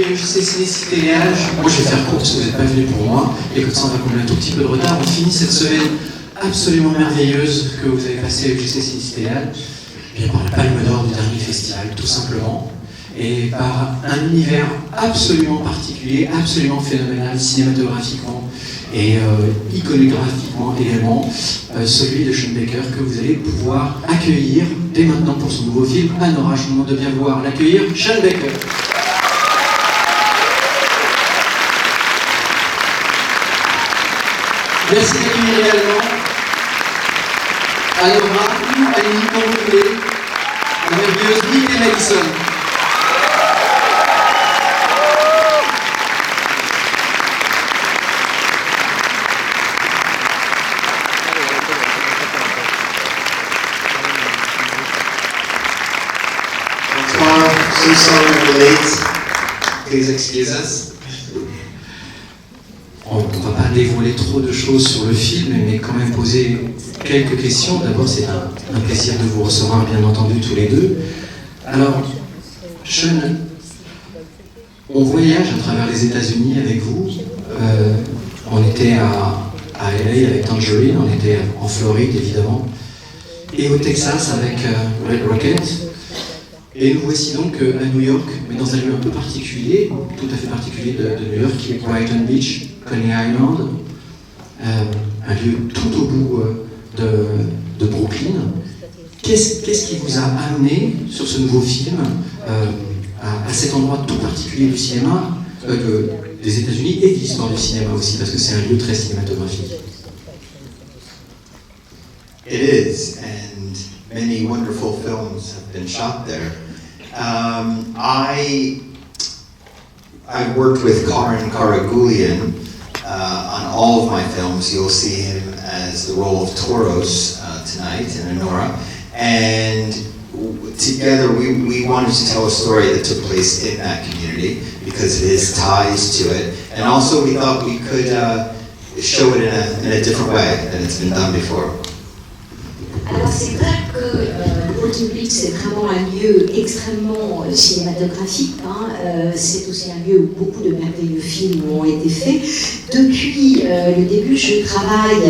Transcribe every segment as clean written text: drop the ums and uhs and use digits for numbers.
UJC Ciné Cité-Léal. Moi je vais faire court parce que vous n'êtes pas venus pour moi. Et comme ça on va combler un tout petit peu de retard. On finit cette semaine absolument merveilleuse que vous avez passée à UJC Ciné Cité-Léal. Bien par la Palme d'Or du dernier festival, tout simplement. Et par un univers absolument particulier, absolument phénoménal, cinématographiquement et iconographiquement également, celui de Sean Baker que vous allez pouvoir accueillir dès maintenant pour son nouveau film Anora. Je vous demande de bien vouloir l'accueillir, Sean Baker. Merci d'accueillir également Anora ou Annie, quand vous voulez, la merveilleuse Nick Madison. So sorry we're late. Please excuse us. On ne va pas dévoiler trop de choses sur le film, mais quand même poser quelques questions. D'abord, c'est un plaisir de vous recevoir, bien entendu, tous les deux. Alors, Sean, on voyage à travers les États-Unis avec vous. On était à LA avec Tangerine, on était en Floride, évidemment, et au Texas avec Red Rocket. Et nous voici donc à New York, mais dans un lieu un peu particulier, tout à fait particulier de New York, qui est Brighton Beach, Coney Island, un lieu tout au bout de Brooklyn. Qu'est-ce qui vous a amené sur ce nouveau film à cet endroit tout particulier du cinéma, des États-Unis et de l'histoire du cinéma aussi, parce que c'est un lieu très cinématographique? It is, and many wonderful films have been shot there. I've worked with Karan Karagulian on all of my films. You'll see him as the role of Toros tonight in Anora. And together we wanted to tell a story that took place in that community because of his ties to it. And also we thought we could show it in a different way than it's been done before. Alors c'est vrai que Brighton Beach c'est vraiment un lieu extrêmement cinématographique, hein. C'est aussi un lieu où beaucoup de merveilleux films ont été faits. Depuis le début, je travaille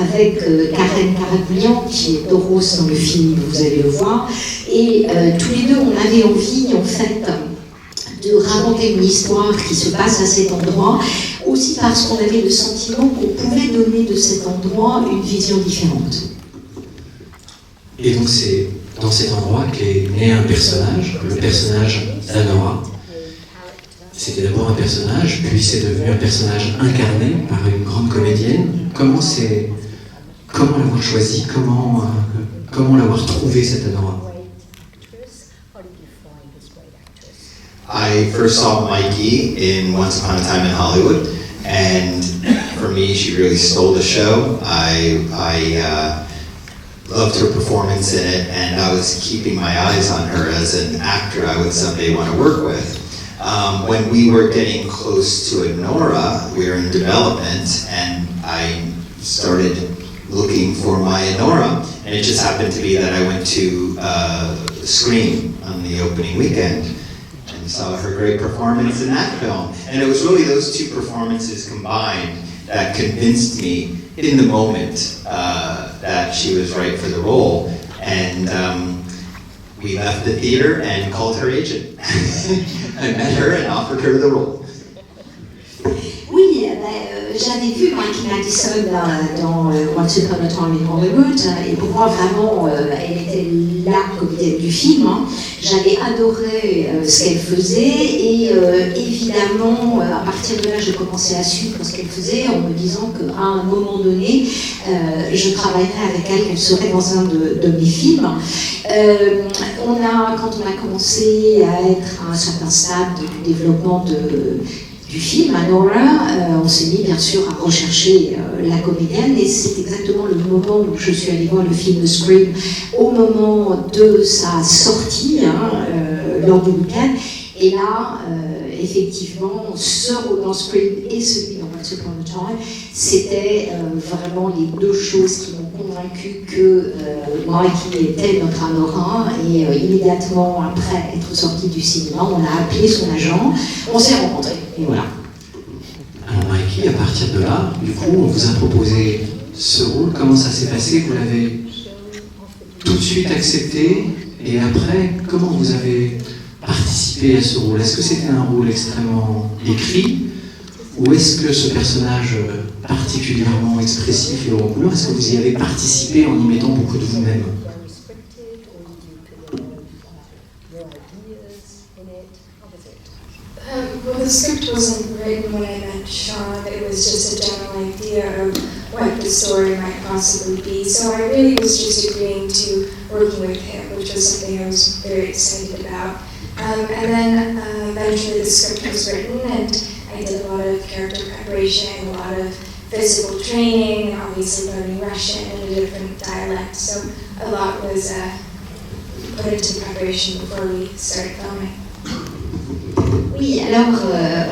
avec Karen Karagulian, qui est Toros dans le film, vous allez le voir, et tous les deux on avait envie en fait de raconter une histoire qui se passe à cet endroit, aussi parce qu'on avait le sentiment qu'on pouvait donner de cet endroit une vision différente. Et donc c'est dans cet endroit qu'est né un personnage, le personnage d'Anora. C'était d'abord un personnage, puis c'est devenu un personnage incarné par une grande comédienne. Comment l'avoir choisi, comment l'avoir trouvé, cette Anora? I first saw Mikey in Once Upon a Time in Hollywood, and for me, she really stole the show. I loved her performance in it, and I was keeping my eyes on her as an actor I would someday want to work with. When we were getting close to Anora, we were in development, and I started looking for my Anora, and it just happened to be that I went to Scream on the opening weekend and saw her great performance in that film. And it was really those two performances combined that convinced me in the moment that she was right for the role, and we left the theater and called her agent. I met her and offered her the role. Oui, j'avais vu Mikey Madison dans Once Upon a Time in Hollywood, et pour moi vraiment elle était la comédienne du film, hein. J'avais adoré ce qu'elle faisait, et évidemment à partir de là j'ai commencé à suivre ce qu'elle faisait en me disant qu'à un moment donné je travaillerais avec elle, qu'elle serait dans un de mes films. Quand on a commencé à être à un certain stade du développement du film, Anora, on s'est mis bien sûr à rechercher la comédienne, et c'est exactement le moment où je suis allée voir le film Scream, au moment de sa sortie, hein, lors du week-end. Et là, effectivement, ce rôle dans Scream et celui dans Once Upon a Time, c'était vraiment les deux choses qui m'ont convaincu que Mikey était notre Anora et immédiatement après être sorti du cinéma, on a appelé son agent, on s'est rencontrés et voilà. Alors Mikey, à partir de là, du coup, on vous a proposé ce rôle. Comment ça s'est passé? Vous l'avez tout de suite accepté et après, comment vous avez participé à ce rôle? Est-ce que c'était un rôle extrêmement écrit ou est-ce que ce personnage particulièrement expressif et haut en couleur, est-ce que vous y avez participé en y mettant beaucoup de vous-même? Well, the script wasn't written when I met Sean, it was just a general idea of what the story might possibly be. So I really was just agreeing to working with him, which was something I was very excited about. And then eventually the script was written and I did a lot of character preparation, a lot of physical training, obviously learning Russian and a different dialect. So a lot was put into preparation before we started filming. Oui, alors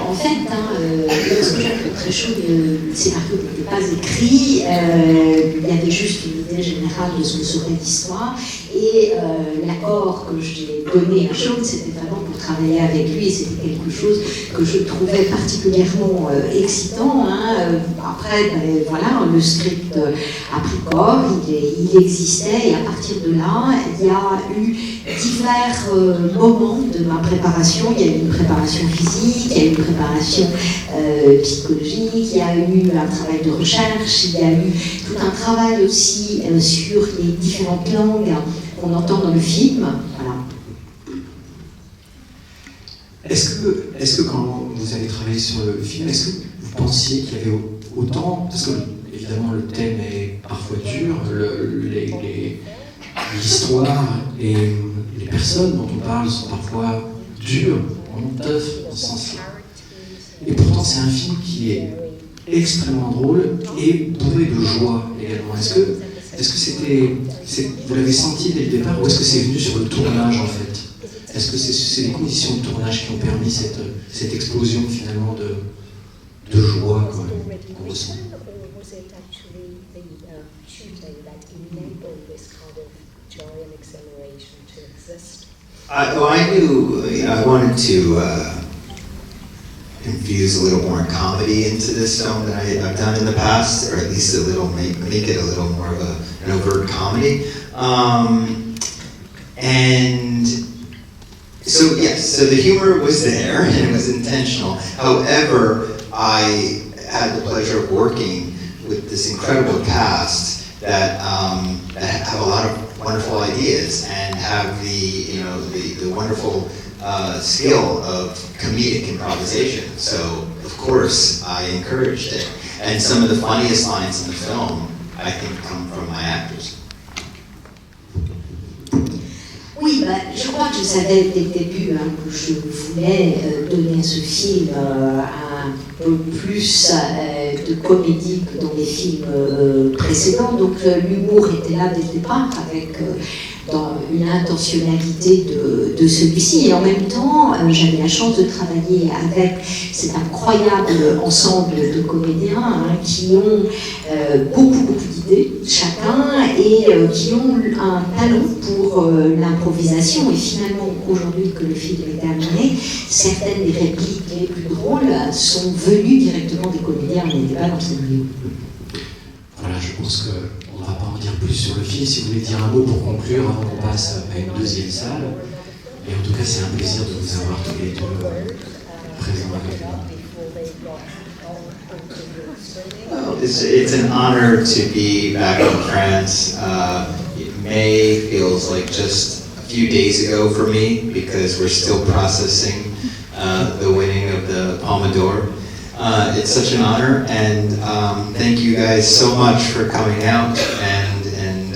en fait, lorsque Jacques Tréchaud, le scénario n'était pas écrit, il y avait juste une idée générale de ce que serait l'histoire et l'accord que j'ai donné à Sean, c'était vraiment pour travailler avec lui et c'était quelque chose que je trouvais particulièrement excitant. Après, voilà, le script a pris corps, il existait et à partir de là, il y a eu divers moments de ma préparation. Il y a eu une préparation physique, il y a eu une préparation psychologique, il y a eu un travail de recherche, il y a eu tout un travail aussi sur les différentes langues qu'on entend dans le film. Voilà. Est-ce que quand vous avez travaillé sur le film, est-ce que vous pensiez qu'il y avait autant, parce que évidemment le thème est parfois dur, l'histoire et les personnes dont on parle sont parfois dures, tough dans ce sens-là. Et pourtant c'est un film qui est extrêmement drôle et bourré de joie également. Est-ce que vous l'avez senti dès le départ ou est-ce que c'est venu sur le tournage en fait? Est-ce que c'est les conditions de tournage qui ont permis cette explosion finalement de joie qu'on ressent? I knew I wanted to infuse a little more comedy into this film than I've done in the past, or at least a little make it a little more of an overt comedy. And so yes, so the humor was there and it was intentional. However, I had the pleasure of working with this incredible cast that have a lot of wonderful ideas and have the wonderful skill of comedic improvisation. So of course I encouraged it. And some of the funniest lines in the film, I think, come from my actors. Oui, je crois que je savais dès le début que je voulais donner à ce film un peu plus de comédie que dans les films précédents. Donc l'humour était là dès le départ avec dans une intentionnalité de celui-ci. Et en même temps, j'avais la chance de travailler avec cet incroyable ensemble de comédiens qui ont beaucoup d'idées chacun et qui ont un talent pour l'improvisation. Et finalement, aujourd'hui que le film est terminé, certaines des répliques les plus drôles sont venues directement des comédiens, on n'était pas dans le scénario. Voilà, je pense qu'on ne va pas en dire plus sur le film. Si vous voulez dire un mot pour conclure avant qu'on passe à une deuxième salle. Et en tout cas, c'est un plaisir de vous avoir tous les deux présents avec nous. Well, it's an honor to be back in France. May feels like just a few days ago for me because we're still processing the winning of the Palme d'Or. It's such an honor, and thank you guys so much for coming out and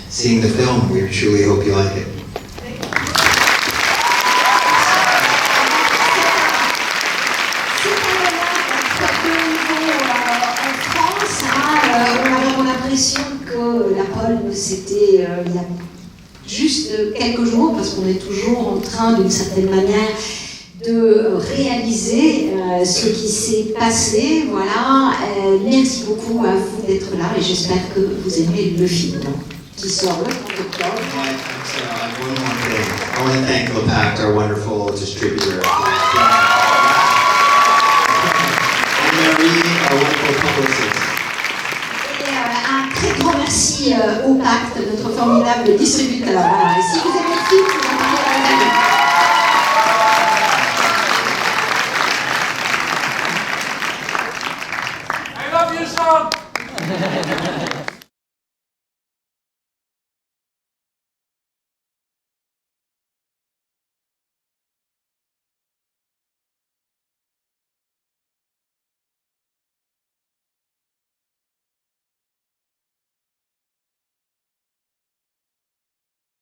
seeing the film. We truly hope you like it. Que la Palme, c'était il y a juste quelques jours, parce qu'on est toujours en train, d'une certaine manière, de réaliser ce qui s'est passé. Voilà, merci beaucoup à vous d'être là et j'espère que vous aimez le film qui sort le 30 octobre. I want to thank Lepact, our wonderful distributor, and Marie, our wonderful publicist. Et un très grand merci au Pacte, notre formidable distributeur. Voilà. Et si vous aimez le film,